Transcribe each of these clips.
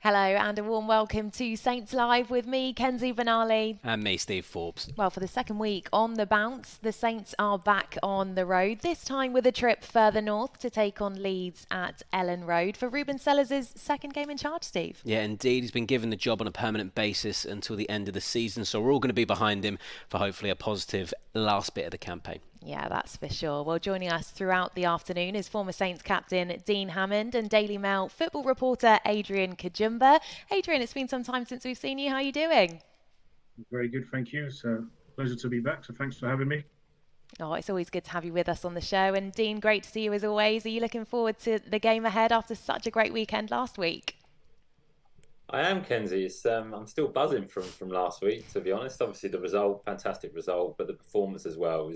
Hello and a warm welcome to Saints Live with me, Kenzie, Benali. And me, Steve Forbes. Well, for the second week on the bounce, the Saints are back on the road, this time with a trip further north to take on Leeds at Ellen Road for Ruben Sellers' second game in charge, Steve. Yeah, indeed. He's been given the job on a permanent basis until the end of the season, so we're all going to be behind him for hopefully a positive last bit of the campaign. Yeah, that's for sure. Well, joining us throughout the afternoon is former Saints captain Dean Hammond and Daily Mail football reporter Adrian Kajumba. Adrian, it's been some time since we've seen you. How are you doing? Very good, thank you. So pleasure to be back. So thanks for having me. Oh, it's always good to have you with us on the show. And Dean, great to see you as always. Are you looking forward to the game ahead after such a great weekend last week? I am, Kenzie. I'm still buzzing from last week, to be honest. Obviously, the result, fantastic result, but the performance as well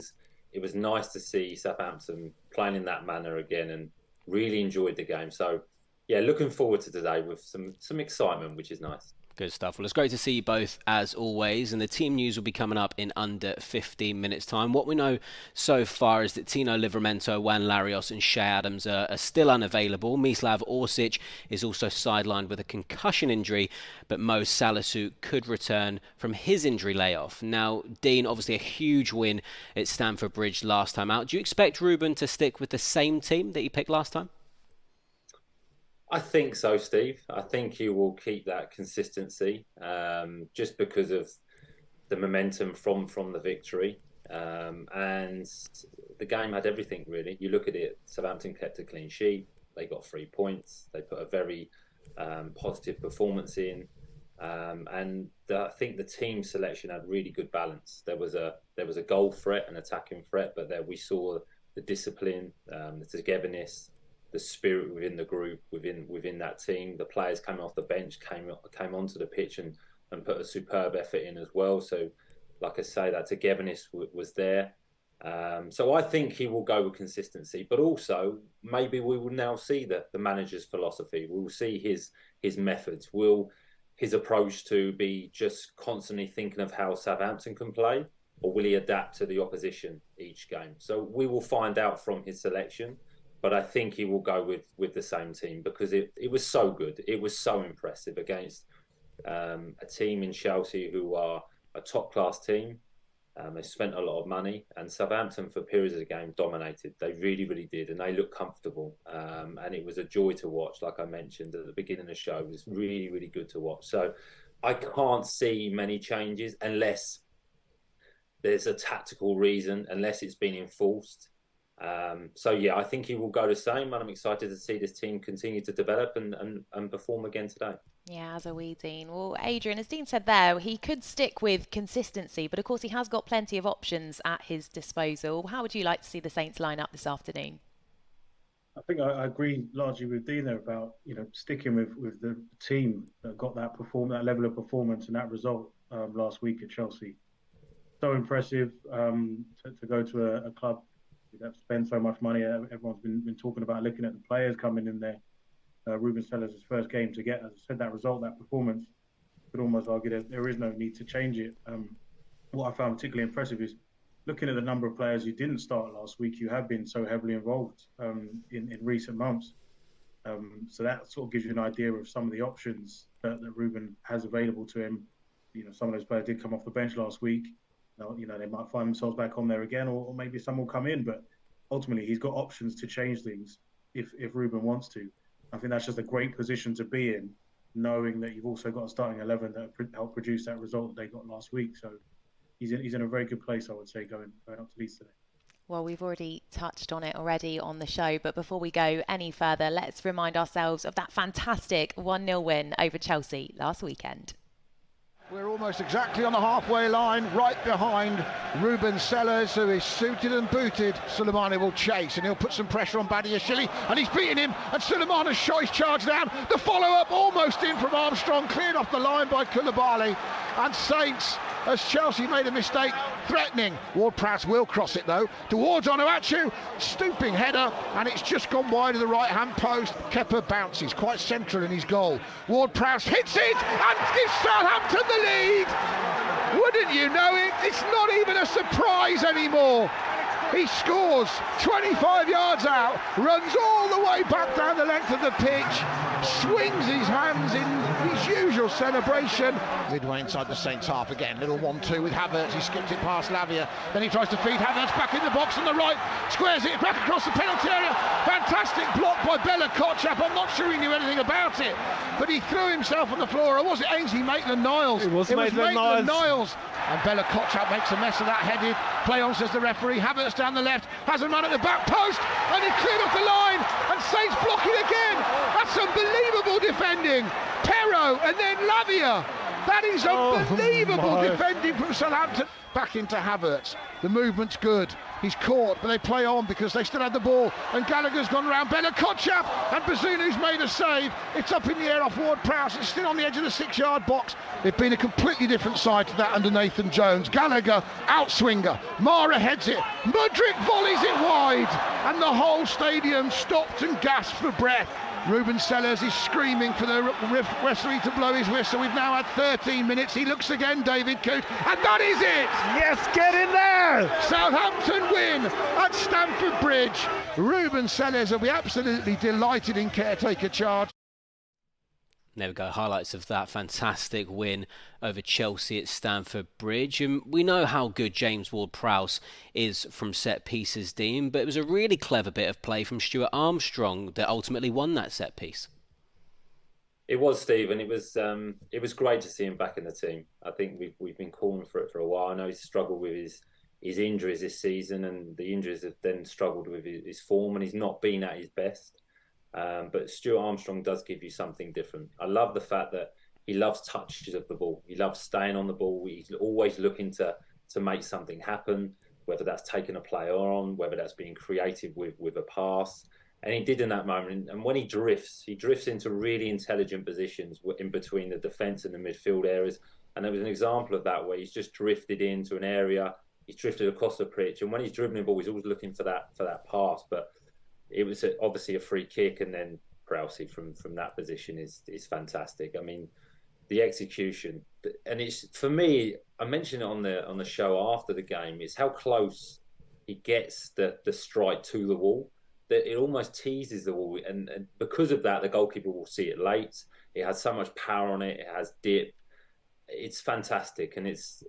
it was nice to see Southampton playing in that manner again, and really enjoyed the game. So, yeah, looking forward to today with some excitement, which is nice. Good stuff. Well, it's great to see you both as always, and the team news will be coming up in under 15 minutes time. What we know so far is that Tino Livramento, Juan Larios and Shea Adams are still unavailable. Mislav Orsic is also sidelined with a concussion injury, but Mo Salisu could return from his injury layoff. Now, Dean, obviously a huge win at Stamford Bridge last time out. Do you expect Ruben to stick with the same team that he picked last time? I think so, Steve. I think he will keep that consistency just because of the momentum from the victory. And the game had everything, really. You look at it, Southampton kept a clean sheet. They got 3 points. They put a very positive performance in. And I think the team selection had really good balance. There was a goal threat, an attacking threat, but there we saw the discipline, the togetherness, the spirit within the group, within that team. The players coming off the bench came onto the pitch and put a superb effort in as well. So, like I say, that togetherness was there. So I think he will go with consistency, but also maybe we will now see the manager's philosophy. We will see his methods. Will his approach to be just constantly thinking of how Southampton can play, or will he adapt to the opposition each game? So we will find out from his selection. But I think he will go with the same team because it was so good. It was so impressive against a team in Chelsea who are a top-class team. They spent a lot of money, and Southampton for periods of the game dominated. They really, really did, and they looked comfortable. And it was a joy to watch, like I mentioned at the beginning of the show. It was really, really good to watch. So I can't see many changes unless there's a tactical reason, unless it's been enforced. So yeah, I think he will go the same, and I'm excited to see this team continue to develop and perform again today. Yeah, as are we, Dean. Well, Adrian, as Dean said there, he could stick with consistency, but of course he has got plenty of options at his disposal. How would you like to see the Saints line up this afternoon? I think I agree largely with Dean there about sticking with the team that got that level of performance and that result last week at Chelsea. So impressive to go to a club that spend so much money. Everyone's been talking about looking at the players coming in there. Ruben Sellers' first game to get, as I said, that result, that performance. Could almost argue that there is no need to change it. What I found particularly impressive is looking at the number of players who didn't start last week. You have been so heavily involved in recent months. So that sort of gives you an idea of some of the options that Ruben has available to him. Some of those players did come off the bench last week. They might find themselves back on there again, or maybe some will come in. But ultimately, he's got options to change things if Ruben wants to. I think that's just a great position to be in, knowing that you've also got a starting 11 that helped produce that result that they got last week. So he's in a very good place, I would say, going up to Leeds today. Well, we've already touched on it already on the show, but before we go any further, let's remind ourselves of that fantastic 1-0 win over Chelsea last weekend. We're almost exactly on the halfway line, right behind Ruben Sellers, who is suited and booted. Soleimani will chase, and he'll put some pressure on Badiashile, and he's beaten him, and Soleiman has shot his charge down. The follow-up almost in from Armstrong, cleared off the line by Koulibaly, and Saints, as Chelsea made a mistake, threatening. Ward-Prowse will cross it, though, towards Onuachu, stooping header, and it's just gone wide of the right-hand post. Kepa bounces, quite central in his goal. Ward-Prowse hits it, and gives Southampton the lead. Wouldn't you know it? It's not even a surprise anymore. He scores 25 yards out, runs all the way back down the length of the pitch, swings his hands in his usual celebration. Midway inside the Saints half again, little 1-2 with Havertz. He skipped it past Lavia, then he tries to feed Havertz back in the box on the right, squares it back across the penalty area. Fantastic block by Bella Kotchap. I'm not sure he knew anything about it, but he threw himself on the floor. Or was it Ainsley Maitland-Niles? It was Maitland-Niles. And Bella Kotchap makes a mess of that headed. Play on, says the referee. Havertz down the left, has a man at the back post, and he cleared off the line, and Saints block it again. That's unbelievable defending. Perro and then Lavia. That is unbelievable defending from Southampton. Back into Havertz. The movement's good. He's caught, but they play on because they still had the ball. And Gallagher's gone round Bella Kotchap, and Bazunu's made a save. It's up in the air off Ward-Prowse. It's still on the edge of the 6-yard box. It's been a completely different side to that under Nathan Jones. Gallagher, outswinger. Mara heads it. Mudryk volleys it wide. And the whole stadium stopped and gasped for breath. Ruben Sellers is screaming for the referee to blow his whistle. We've now had 13 minutes. He looks again, David Coote, and that is it! Yes, get in there! Southampton win at Stamford Bridge. Ruben Sellers will be absolutely delighted in caretaker charge. There we go, highlights of that fantastic win over Chelsea at Stamford Bridge. And we know how good James Ward-Prowse is from set pieces, Dean, but it was a really clever bit of play from Stuart Armstrong that ultimately won that set piece. It was, Steve, and it was great to see him back in the team. I think we've been calling for it for a while. I know he's struggled with his injuries this season, and the injuries have then struggled with his form, and he's not been at his best. But Stuart Armstrong does give you something different. I love the fact that he loves touches of the ball. He loves staying on the ball. He's always looking to make something happen, whether that's taking a player on, whether that's being creative with a pass. And he did in that moment. And when he drifts into really intelligent positions in between the defence and the midfield areas. And there was an example of that where he's just drifted into an area. He's drifted across the pitch. And when he's dribbling the ball, he's always looking for that pass. But it was obviously a free kick, and then Prowse from that position is fantastic. I mean, the execution, and it's, for me, I mentioned it on the show after the game, is how close he gets the strike to the wall, that it almost teases the wall, and because of that, the goalkeeper will see it late. It has so much power on it. It has dip. It's fantastic, and it's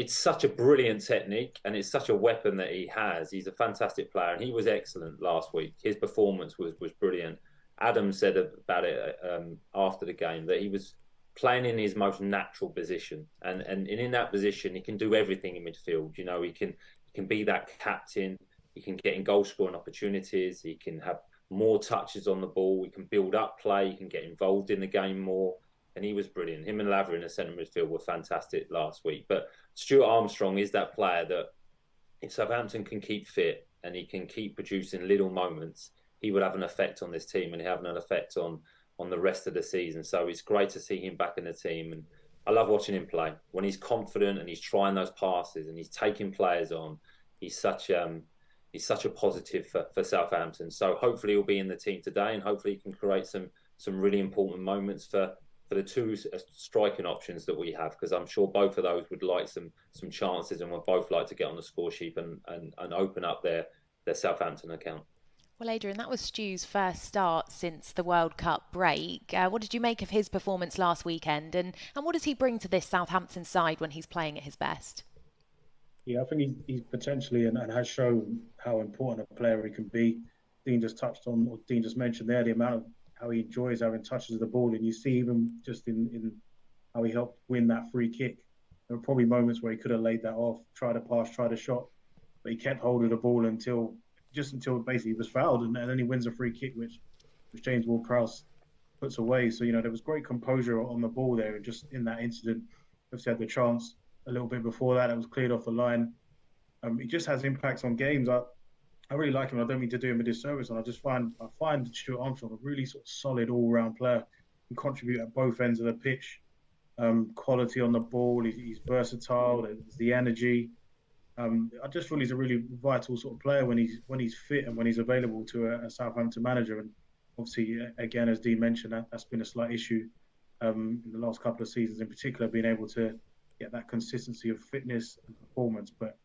such a brilliant technique, and it's such a weapon that he has. He's a fantastic player, and he was excellent last week. His performance was brilliant. Adam said about it after the game that he was playing in his most natural position, and in that position he can do everything in midfield. You know, he can be that captain. He can get in goal scoring opportunities. He can have more touches on the ball. He can build up play. He can get involved in the game more. And he was brilliant. Him and Lavia in the centre midfield were fantastic last week. But Stuart Armstrong is that player that if Southampton can keep fit and he can keep producing little moments, he would have an effect on this team, and he have an effect on the rest of the season. So it's great to see him back in the team. And I love watching him play. When he's confident and he's trying those passes and he's taking players on, he's such a positive for Southampton. So hopefully he'll be in the team today, and hopefully he can create some really important moments for the two striking options that we have, because I'm sure both of those would like some chances, and would both like to get on the score sheet and open up their Southampton account. Well, Adrian, that was Stu's first start since the World Cup break. What did you make of his performance last weekend, and what does he bring to this Southampton side when he's playing at his best? Yeah, I think he's potentially and has shown how important a player he can be. Dean just mentioned there the amount of how he enjoys having touches of the ball, and you see even just in how he helped win that free kick. There were probably moments where he could have laid that off, tried a pass, tried a shot, but he kept hold of the ball until basically he was fouled, and then he wins a free kick, which James Ward-Prowse puts away. So, there was great composure on the ball there, and just in that incident, obviously had the chance a little bit before that, it was cleared off the line. He just has impacts on games. I really like him. I don't mean to do him a disservice, and I find Stuart Armstrong a really sort of solid all-round player. He can contribute at both ends of the pitch. Quality on the ball. He's versatile. There's the energy. I just feel he's a really vital sort of player when he's fit and when he's available to a Southampton manager. And obviously, again, as Dean mentioned, that's been a slight issue in the last couple of seasons, in particular, being able to get that consistency of fitness and performance. But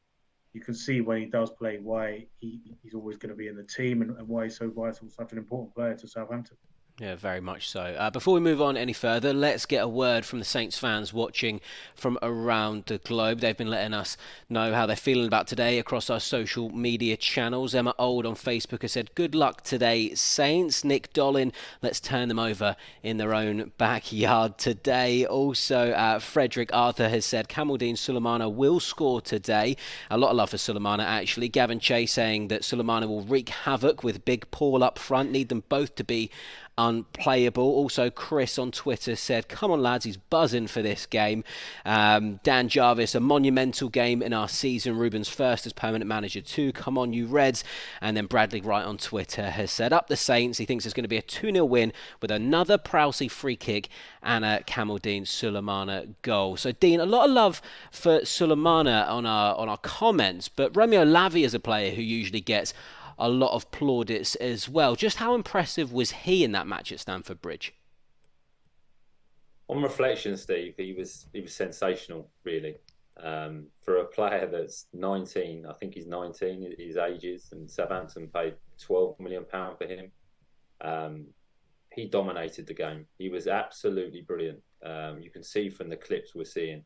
you can see when he does play why he's always going to be in the team, and why he's so vital, such an important player to Southampton. Yeah, very much so. Before we move on any further, let's get a word from the Saints fans watching from around the globe. They've been letting us know how they're feeling about today across our social media channels. Emma Old on Facebook has said, "Good luck today, Saints." Nick Dollin, "Let's turn them over in their own backyard today." Also, Frederick Arthur has said, "Kamaldeen Sulemana will score today." A lot of love for Sulemana, actually. Gavin Chase saying that Sulemana will wreak havoc with Big Paul up front. Need them both to be unplayable. Also, Chris on Twitter said, "Come on, lads, he's buzzing for this game." Dan Jarvis, "A monumental game in our season. Ruben's first as permanent manager too. Come on, you Reds." And then Bradley Wright on Twitter has said, "Up the Saints." He thinks it's going to be a 2-0 win with another Prowsey free kick and a Kamaldeen Sulemana goal. So, Dean, a lot of love for Sulemana on our comments, but Romeo Lavia is a player who usually gets a lot of plaudits as well. Just how impressive was he in that match at Stamford Bridge? On reflection, Steve, he was sensational, really. For a player that's 19, I think he's 19, his age is, and Southampton paid £12 million for him. He dominated the game. He was absolutely brilliant. You can see from the clips we're seeing,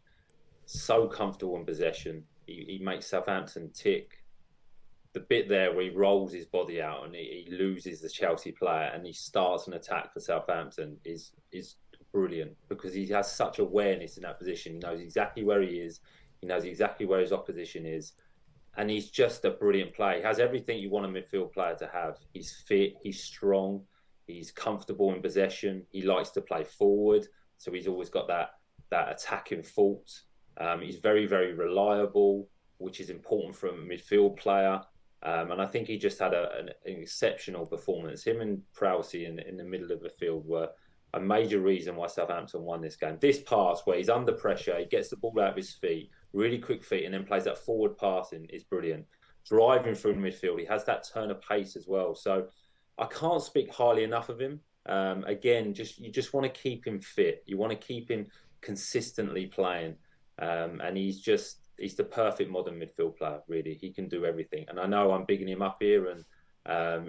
so comfortable in possession. He makes Southampton tick. The bit there where he rolls his body out and he loses the Chelsea player and he starts an attack for Southampton is brilliant, because he has such awareness in that position. He knows exactly where he is. He knows exactly where his opposition is. And he's just a brilliant player. He has everything you want a midfield player to have. He's fit, he's strong, he's comfortable in possession. He likes to play forward, so he's always got that attacking fault. He's very, very reliable, which is important for a midfield player. And I think he just had an exceptional performance. Him and Prowsey in the middle of the field were a major reason why Southampton won this game. This pass where he's under pressure, he gets the ball out of his feet, really quick feet, and then plays that forward passing is brilliant. Driving through midfield, he has that turn of pace as well. So I can't speak highly enough of him. Again, you just want to keep him fit. You want to keep him consistently playing. And he's the perfect modern midfield player, really. He can do everything. And I know I'm bigging him up here, and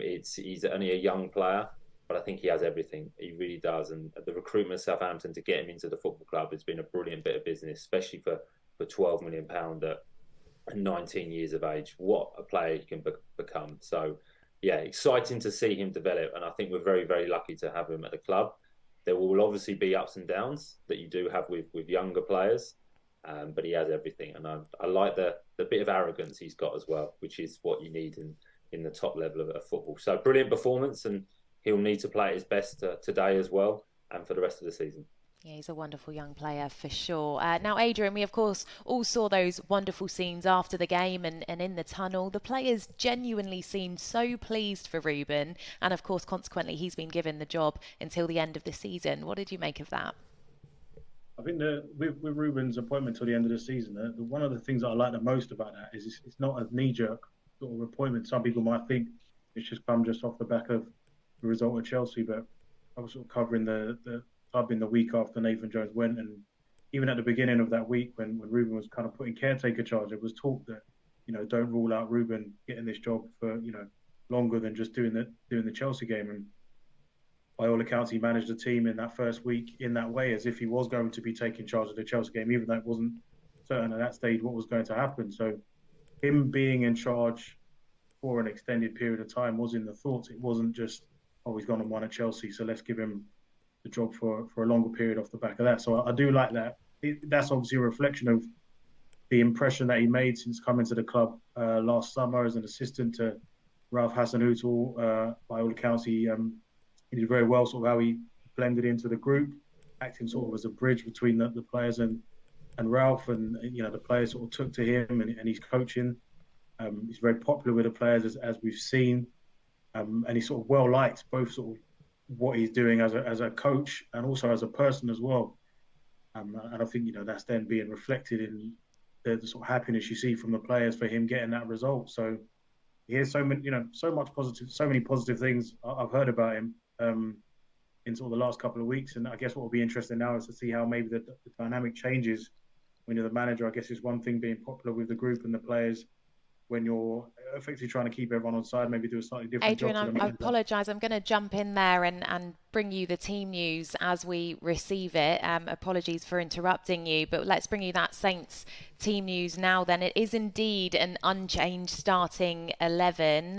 he's only a young player, but I think he has everything. He really does. And the recruitment of Southampton to get him into the football club has been a brilliant bit of business, especially for £12 million at 19 years of age. What a player he can become. So, yeah, exciting to see him develop. And I think we're very, very lucky to have him at the club. There will obviously be ups and downs that you do have with younger players. But he has everything, and I like the bit of arrogance he's got as well, which is what you need in the top level of football. So brilliant performance, and he'll need to play at his best today as well, and for the rest of the season. Yeah, he's a wonderful young player for sure. Now, Adrian, we of course all saw those wonderful scenes after the game and in the tunnel. The players genuinely seemed so pleased for Ruben, and of course, consequently, he's been given the job until the end of the season. What did you make of that? I think with Ruben's appointment till the end of the season, one of the things that I like the most about that is it's not a knee-jerk sort of appointment. Some people might think it's just come just off the back of the result at Chelsea, but I was sort of covering the club in the week after Nathan Jones went, and even at the beginning of that week when Ruben was kind of put in caretaker charge, there was talk that, don't rule out Ruben getting this job for, longer than just doing the Chelsea game. And by all accounts, he managed the team in that first week in that way, as if he was going to be taking charge of the Chelsea game, even though it wasn't certain at that stage what was going to happen. So him being in charge for an extended period of time was in the thoughts. It wasn't just, he's gone and won at Chelsea, so let's give him the job for a longer period off the back of that. So I do like that. That's obviously a reflection of the impression that he made since coming to the club last summer as an assistant to Ralph Hasenhüttl. By all accounts, he did very well, sort of how he blended into the group, acting sort of as a bridge between the players and Ralph, and the players sort of took to him and his coaching. He's very popular with the players as we've seen, and he's sort of well liked, both sort of what he's doing as a coach and also as a person as well. And I think that's then being reflected in the sort of happiness you see from the players for him getting that result. So he has so many positive things I've heard about him in sort of the last couple of weeks. And I guess what will be interesting now is to see how maybe the dynamic changes when you're the manager. I guess is one thing, being popular with the group and the players, when you're effectively trying to keep everyone on side, maybe do a slightly different Adrian, job to the I manager. apologise. I'm going to jump in there and bring you the team news as we receive it. Apologies for interrupting you, but let's bring you that Saints team news now then. It is indeed an unchanged starting 11.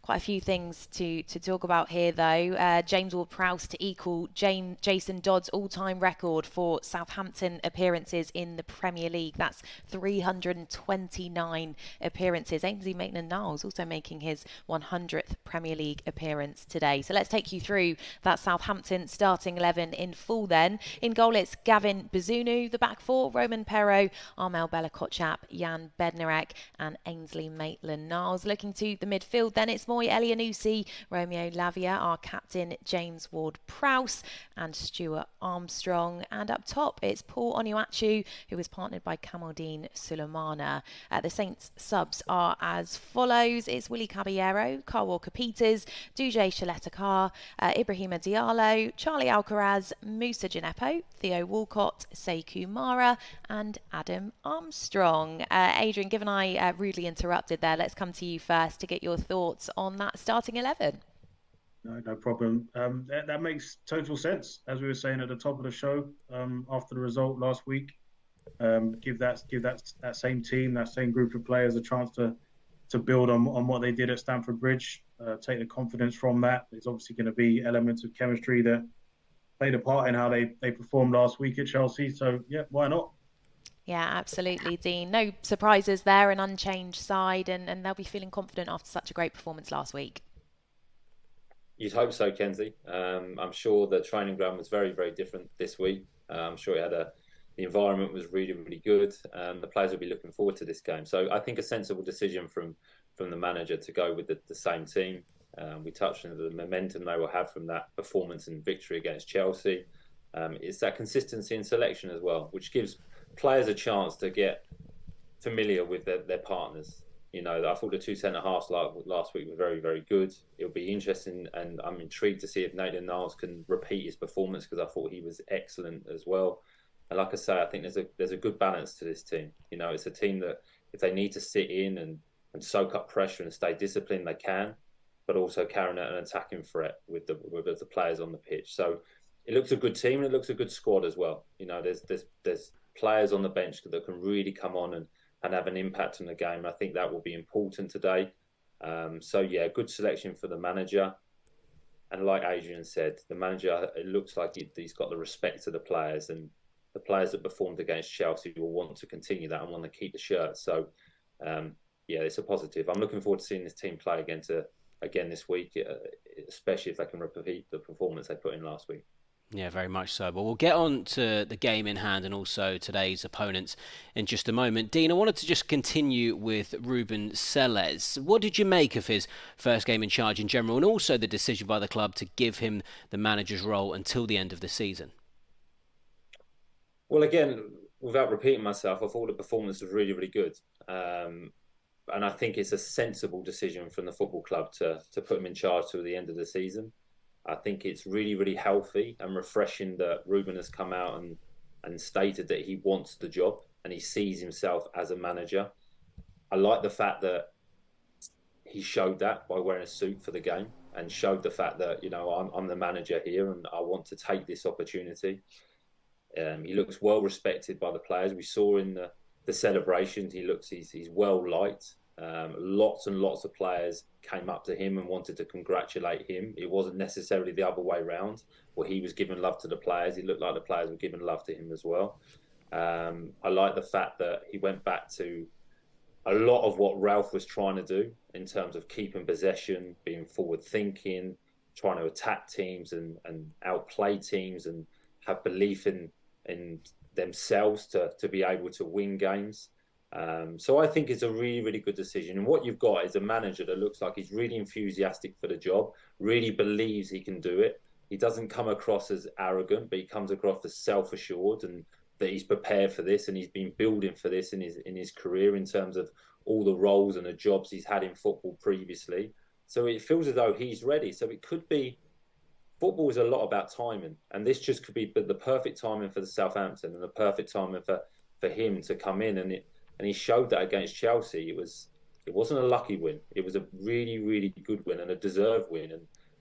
Quite a few things to talk about here though. James Ward-Prowse to equal Jason Dodd's all-time record for Southampton appearances in the Premier League. That's 329 appearances. Ainsley Maitland-Niles also making his 100th Premier League appearance today. So let's take you through that Southampton starting 11 in full then. In goal it's Gavin Bazunu, the back four, Roman Perraud, Armel Bella-Kotchap, Jan Bednarek and Ainsley Maitland-Niles. Looking to the midfield then it's Moy Elyounoussi, Romeo Lavia, our captain James Ward-Prowse and Stuart Armstrong. And up top it's Paul Onuachu, who is partnered by Kamaldeen Sulemana. The Saints subs are as follows. It's Willie Caballero, Carl Walker-Peters, Dujay Shaleta-Carr, Ibrahima Diallo, Charlie Alcaraz, Musa Gineppo, Theo Walcott, Sekou Mara and Adam Armstrong. Adrian, given I rudely interrupted there, let's come to you first to get your thoughts on that starting 11. No problem. That makes total sense. As we were saying at the top of the show, after the result last week, give that same team, that same group of players a chance to build on what they did at Stamford Bridge, take the confidence from that. There's obviously going to be elements of chemistry that played a part in how they performed last week at Chelsea. So, yeah, why not? Yeah, absolutely, Dean. No surprises there, an unchanged side, and they'll be feeling confident after such a great performance last week. You'd hope so, Kenzie. I'm sure the training ground was very, very different this week. I'm sure the environment was really, really good. The players will be looking forward to this game. So I think a sensible decision from the manager to go with the same team. We touched on the momentum they will have from that performance and victory against Chelsea. It's that consistency in selection as well, which gives players a chance to get familiar with their partners. You know, I thought the two centre-halves last week were very, very good. It'll be interesting, and I'm intrigued to see if Maitland-Niles can repeat his performance, because I thought he was excellent as well. And like I say, I think there's a good balance to this team. You know, it's a team that if they need to sit in and soak up pressure and stay disciplined, they can, but also carrying out an attacking threat with the players on the pitch. So it looks a good team and it looks a good squad as well. You know, there's players on the bench that can really come on and have an impact on the game. I think that will be important today. So yeah, good selection for the manager. And like Adrian said, the manager, it looks like he's got the respect of the players, and the players that performed against Chelsea will want to continue that and want to keep the shirt. So yeah, it's a positive. I'm looking forward to seeing this team play again this week, especially if they can repeat the performance they put in last week. Yeah, very much so. But we'll get on to the game in hand and also today's opponents in just a moment. Dean, I wanted to just continue with Ruben Selles. What did you make of his first game in charge in general, and also the decision by the club to give him the manager's role until the end of the season? Well, again, without repeating myself, I thought the performance was really, really good. And I think it's a sensible decision from the football club to put him in charge till the end of the season. I think it's really, really healthy and refreshing that Ruben has come out and stated that he wants the job and he sees himself as a manager. I like the fact that he showed that by wearing a suit for the game and showed the fact that, you know, I'm the manager here and I want to take this opportunity. He looks well respected by the players. We saw in the celebrations, he's well liked. Lots and lots of players came up to him and wanted to congratulate him. It wasn't necessarily the other way around, where he was giving love to the players. It looked like the players were giving love to him as well. I like the fact that he went back to a lot of what Ralph was trying to do in terms of keeping possession, being forward thinking, trying to attack teams and outplay teams and have belief in themselves to be able to win games. So I think it's a really, really good decision. And what you've got is a manager that looks like he's really enthusiastic for the job, really believes he can do it. He doesn't come across as arrogant, but he comes across as self-assured and that he's prepared for this and he's been building for this in his career in terms of all the roles and the jobs he's had in football previously. So it feels as though he's ready. So it could be, football is a lot about timing, and this just could be the perfect timing for the Southampton and the perfect timing for him to come in. And he showed that against Chelsea. It was It wasn't a lucky win. It was a really, really good win and a deserved win.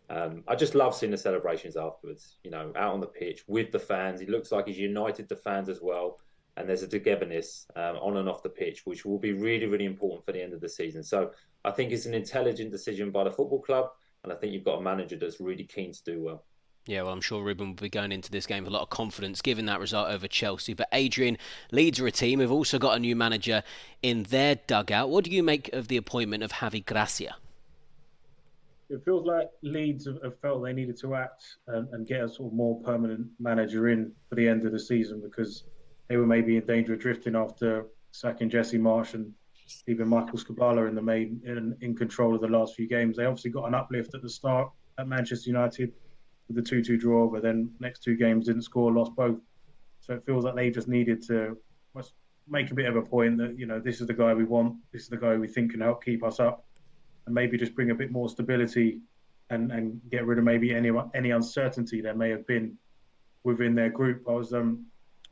And I just love seeing the celebrations afterwards, out on the pitch with the fans. He looks like he's united the fans as well. And there's a togetherness on and off the pitch, which will be really, really important for the end of the season. So I think it's an intelligent decision by the football club. And I think you've got a manager that's really keen to do well. Yeah, well, I'm sure Ruben will be going into this game with a lot of confidence, given that result over Chelsea. But Adrian, Leeds are a team who've also got a new manager in their dugout. What do you make of the appointment of Javi Gracia? It feels like Leeds have felt they needed to act and get a sort of more permanent manager in for the end of the season, because they were maybe in danger of drifting after sacking Jesse Marsh and even Michael Skubala in control of the last few games. They obviously got an uplift at the start at Manchester United with the 2-2 draw, but then next two games didn't score, lost both. So it feels like they just needed to make a bit of a point that, this is the guy we want, this is the guy we think can help keep us up, and maybe just bring a bit more stability and get rid of maybe any uncertainty there may have been within their group. I was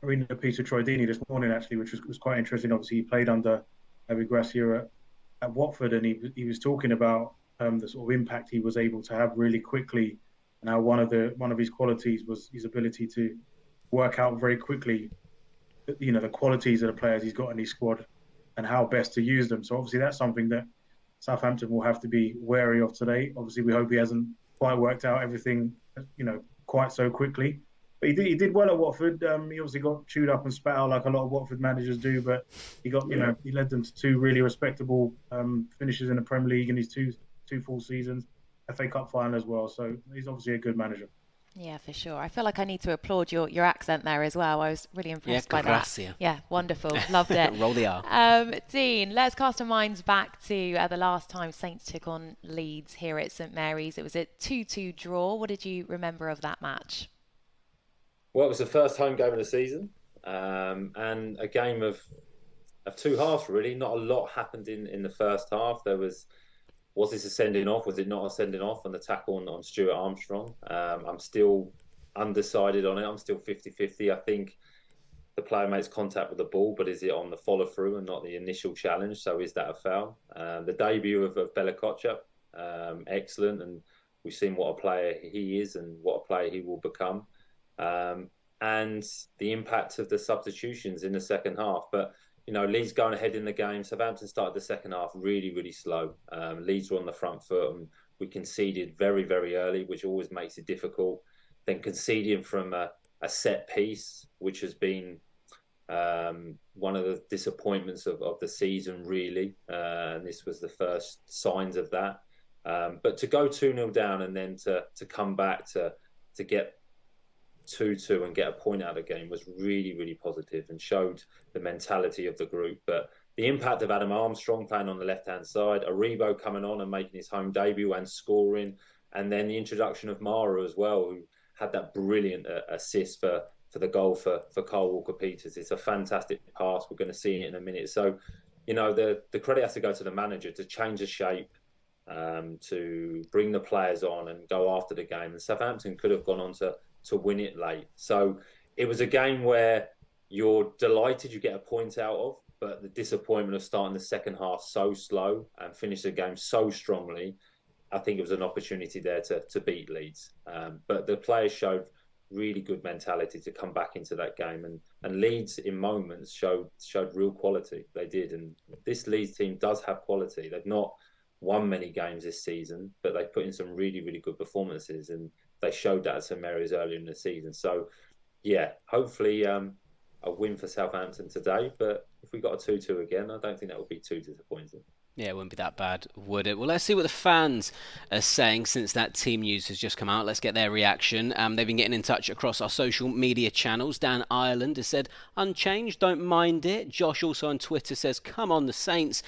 reading a piece of Troy Deeney this morning, actually, which was quite interesting. Obviously, he played under Javi Gracia at Watford, and he was talking about the sort of impact he was able to have really quickly, and how one of his qualities was his ability to work out very quickly, the qualities of the players he's got in his squad and how best to use them. So obviously that's something that Southampton will have to be wary of today. Obviously, we hope he hasn't quite worked out everything, quite so quickly. But he did well at Watford. He obviously got chewed up and spat out like a lot of Watford managers do, but he got, he led them to two really respectable finishes in the Premier League in his two full seasons, FA Cup final as well. So he's obviously a good manager. Yeah, for sure. I feel like I need to applaud your accent there as well. I was really impressed by gracia. That. Yeah, wonderful. Loved it. Roll the R. Dean, let's cast our minds back to the last time Saints took on Leeds here at St Mary's. It was a 2-2 draw. What did you remember of that match? Well, it was the first home game of the season, and a game of two halves, really. Not a lot happened in the first half. Was this a sending off? Was it not a sending off on the tackle on Stuart Armstrong? I'm still undecided on it. I'm still 50-50. I think the player makes contact with the ball, but is it on the follow through and not the initial challenge? So is that a foul? The debut of Bella Kotchap, excellent. And we've seen what a player he is and what a player he will become. And the impact of the substitutions in the second half. But Leeds going ahead in the game. Southampton started the second half really, really slow. Leeds were on the front foot, and we conceded very, very early, which always makes it difficult. Then conceding from a set piece, which has been one of the disappointments of the season, really. And this was the first signs of that. But to go 2-0 down and then to come back to get 2-2 and get a point out of the game was really, really positive and showed the mentality of the group. But the impact of Adam Armstrong playing on the left-hand side, Aribo coming on and making his home debut and scoring, and then the introduction of Mara as well, who had that brilliant assist for the goal for Kyle Walker-Peters. It's a fantastic pass. We're going to see it in a minute. So, the credit has to go to the manager to change the shape, to bring the players on and go after the game. And Southampton could have gone on to win it late. So it was a game where you're delighted you get a point out of, but the disappointment of starting the second half so slow and finish the game so strongly, I think it was an opportunity there to beat Leeds. But the players showed really good mentality to come back into that game, and Leeds in moments showed real quality. They did, and this Leeds team does have quality. They've not won many games this season, but they've put in some really, really good performances, and they showed that at St Mary's earlier in the season. So, yeah, hopefully a win for Southampton today. But if we got a 2-2 again, I don't think that would be too disappointing. Yeah, it wouldn't be that bad, would it? Well, let's see what the fans are saying since that team news has just come out. Let's get their reaction. They've been getting in touch across our social media channels. Dan Ireland has said, unchanged, don't mind it. Josh also on Twitter says, come on the Saints.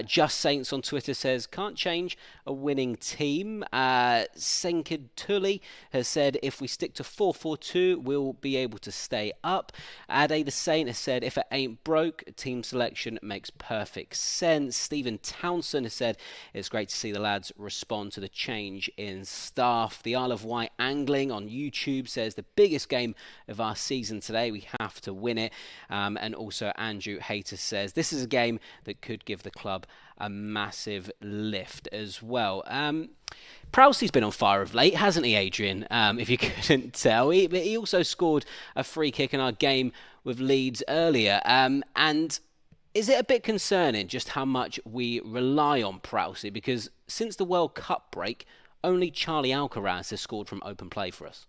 Just Saints on Twitter says, can't change a winning team. Senkid Tully has said, if we stick to 4-4-2, we'll be able to stay up. Ade the Saint has said, if it ain't broke, team selection makes perfect sense. Stephen Townsend has said it's great to see the lads respond to the change in staff. The Isle of Wight Angling on YouTube says the biggest game of our season today. We have to win it. And also Andrew Hayter says this is a game that could give the club a massive lift as well. Prowsey's been on fire of late, hasn't he, Adrian? If you couldn't tell. He also scored a free kick in our game with Leeds earlier. And is it a bit concerning just how much we rely on Prowsey? Because since the World Cup break, only Charlie Alcaraz has scored from open play for us.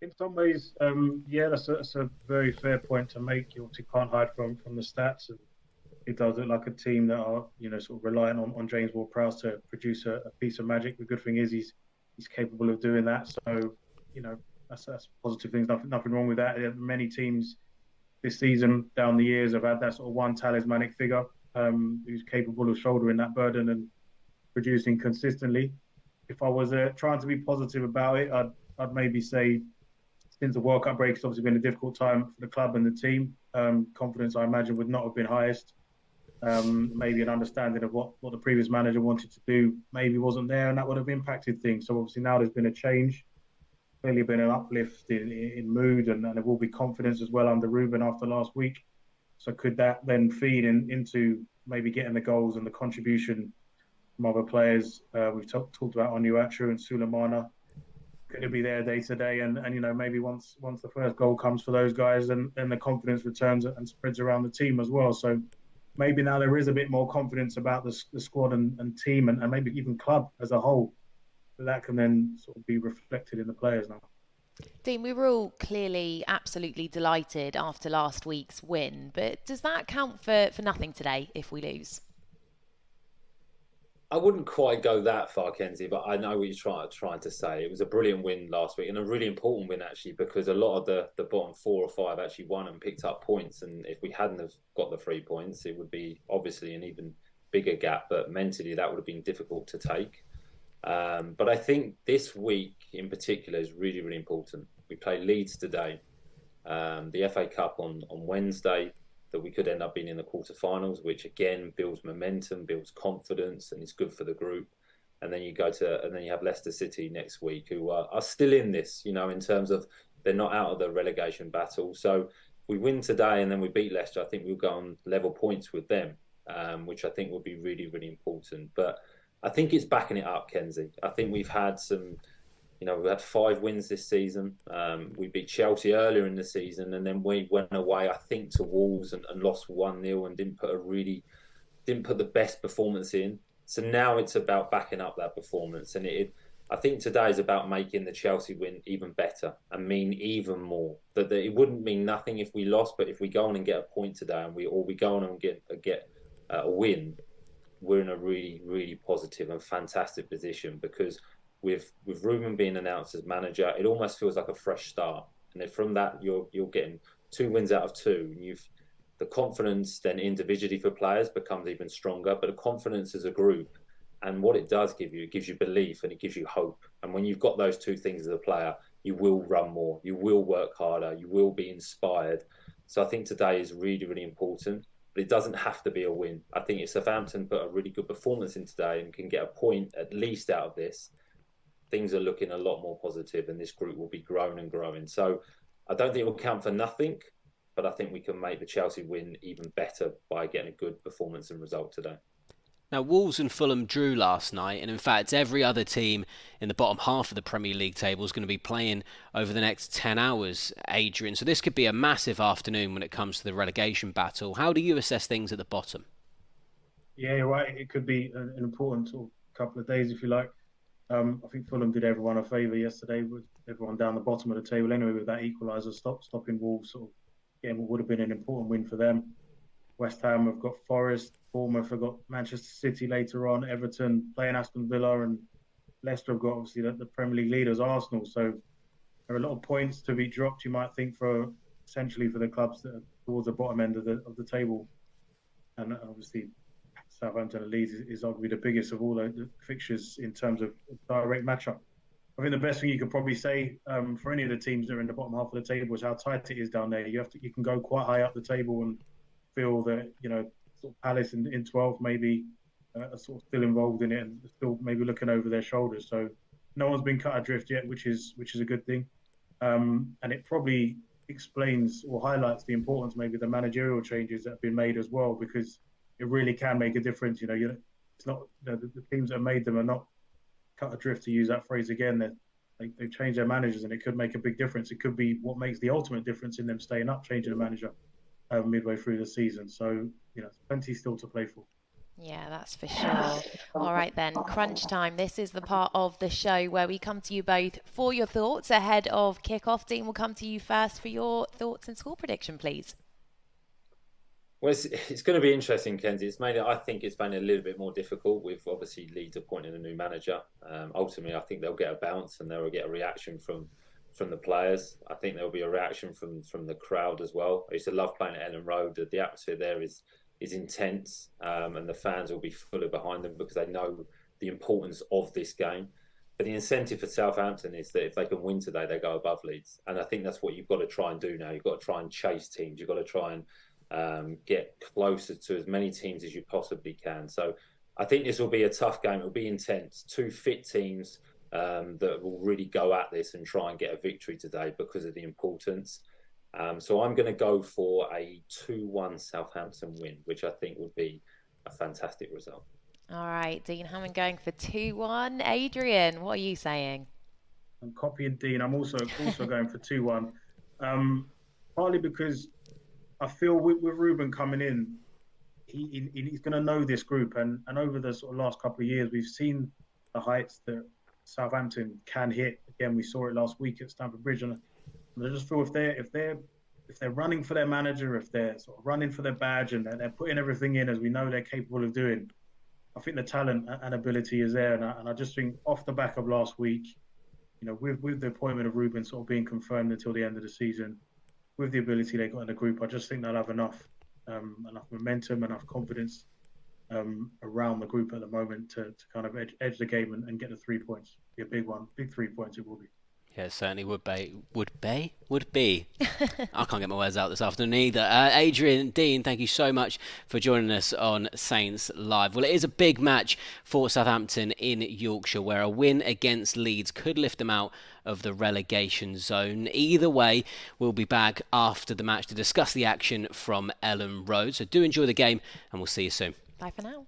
In some ways, that's a very fair point to make. You obviously can't hide from the stats. And it does look like a team that are, sort of relying on James Ward-Prowse to produce a piece of magic. The good thing is he's capable of doing that. So, that's positive things. Nothing wrong with that. Many teams this season, down the years, have had that sort of one talismanic figure who's capable of shouldering that burden and producing consistently. If I was trying to be positive about it, I'd maybe say since the World Cup break, it's obviously been a difficult time for the club and the team. Confidence, I imagine, would not have been highest. Maybe an understanding of what the previous manager wanted to do maybe wasn't there, and that would have impacted things. So obviously now there's been a change. Clearly been an uplift in mood, and there will be confidence as well under Ruben after last week. So could that then feed into maybe getting the goals and the contribution from other players? We've talked about Onuachu and Sulemana. Could it be there day to day? And maybe once the first goal comes for those guys, then the confidence returns and spreads around the team as well. So maybe now there is a bit more confidence about the squad and team and maybe even club as a whole. That can then sort of be reflected in the players now. Dean, we were all clearly absolutely delighted after last week's win, but does that count for nothing today if we lose? I wouldn't quite go that far, Kenzie, but I know what you're trying to say. It was a brilliant win last week and a really important win, actually, because a lot of the bottom 4 or 5 actually won and picked up points. And if we hadn't have got the 3 points, it would be obviously an even bigger gap, but mentally that would have been difficult to take. But I think this week in particular is really, really important. We play Leeds today, the FA Cup on Wednesday, that we could end up being in the quarterfinals, which again builds momentum, builds confidence, and is good for the group. And then you have Leicester City next week, who are still in this, in terms of they're not out of the relegation battle. So if we win today and then we beat Leicester, I think we'll go on level points with them, which I think will be really, really important. But I think it's backing it up, Kenzie. I think we've had we've had 5 wins this season. We beat Chelsea earlier in the season, and then we went away, I think, to Wolves and lost 1-0 and didn't put the best performance in. So now it's about backing up that performance, and I think today is about making the Chelsea win even better and mean even more. That it wouldn't mean nothing if we lost, but if we go on and get a point today, and we go on and get a win, we're in a really, really positive and fantastic position, because with Ruben being announced as manager, it almost feels like a fresh start. And then from that, you're getting 2 wins out of 2. And the confidence then individually for players becomes even stronger, but the confidence as a group, and what it does give you, it gives you belief and it gives you hope. And when you've got those 2 things as a player, you will run more, you will work harder, you will be inspired. So I think today is really, really important. But it doesn't have to be a win. I think if Southampton put a really good performance in today and can get a point at least out of this, things are looking a lot more positive, and this group will be growing and growing. So I don't think it will count for nothing, but I think we can make the Chelsea win even better by getting a good performance and result today. Now, Wolves and Fulham drew last night, and in fact, every other team in the bottom half of the Premier League table is going to be playing over the next 10 hours, Adrian. So this could be a massive afternoon when it comes to the relegation battle. How do you assess things at the bottom? Yeah, you're right. It could be an important sort of couple of days, if you like. I think Fulham did everyone a favour yesterday, with everyone down the bottom of the table anyway, with that equaliser stopping Wolves sort of getting what would have been an important win for them. West Ham have got Forest, Bournemouth have got Manchester City later on, Everton playing Aston Villa, and Leicester have got obviously the Premier League leaders Arsenal. So there are a lot of points to be dropped, you might think, essentially for the clubs that are towards the bottom end of the table. And obviously Southampton and Leeds is arguably the biggest of all the fixtures in terms of direct matchup. I think the best thing you could probably say for any of the teams that are in the bottom half of the table is how tight it is down there. You can go quite high up the table and feel that sort of Palace in 12 maybe are sort of still involved in it and still maybe looking over their shoulders. So no one's been cut adrift yet, which is a good thing. And it probably explains or highlights the importance maybe the managerial changes that have been made as well, because it really can make a difference. It's not the teams that have made them are not cut adrift, to use that phrase again. They've changed their managers, and it could make a big difference. It could be what makes the ultimate difference in them staying up, changing the manager midway through the season. So plenty still to play for. Yeah, that's for sure. All right then, crunch time. This is the part of the show where we come to you both for your thoughts ahead of kick-off. Dean, we'll come to you first for your thoughts and score prediction, please. Well, it's going to be interesting, Kenzie. I think it's made it a little bit more difficult with obviously Leeds appointing a new manager. Ultimately, I think they'll get a bounce and they'll get a reaction from the players. I think there'll be a reaction from the crowd as well. I used to love playing at Ellen Road. The atmosphere there is intense, and the fans will be fully behind them because they know the importance of this game. But the incentive for Southampton is that if they can win today, they go above Leeds. And I think that's what you've got to try and do now. You've got to try and chase teams. You've got to try and get closer to as many teams as you possibly can. So I think this will be a tough game. It'll be intense. Two fit teams that will really go at this and try and get a victory today because of the importance. So I'm going to go for a 2-1 Southampton win, which I think would be a fantastic result. All right, Dean Hammond going for 2-1. Adrian, what are you saying? I'm copying Dean. I'm also going for 2-1. Partly because I feel with Ruben coming in, he's going to know this group, and over the sort of last couple of years, we've seen the heights that Southampton can hit. Again, we saw it last week at Stamford Bridge, and I just feel if they're running for their manager, if they're sort of running for their badge, and they're putting everything in as we know they're capable of doing, I think the talent and ability is there, and I just think off the back of last week, with the appointment of Ruben sort of being confirmed until the end of the season, with the ability they got in the group, I just think they'll have enough momentum, enough confidence around the group at the moment to kind of edge the game and get the 3 points. Be a big one, big 3 points it will be. Yeah, it certainly would be. I can't get my words out this afternoon either. Adrian, Dean, thank you so much for joining us on Saints Live. Well, it is a big match for Southampton in Yorkshire, where a win against Leeds could lift them out of the relegation zone. Either way, we'll be back after the match to discuss the action from Ellen Road. So do enjoy the game, and we'll see you soon. Bye for now.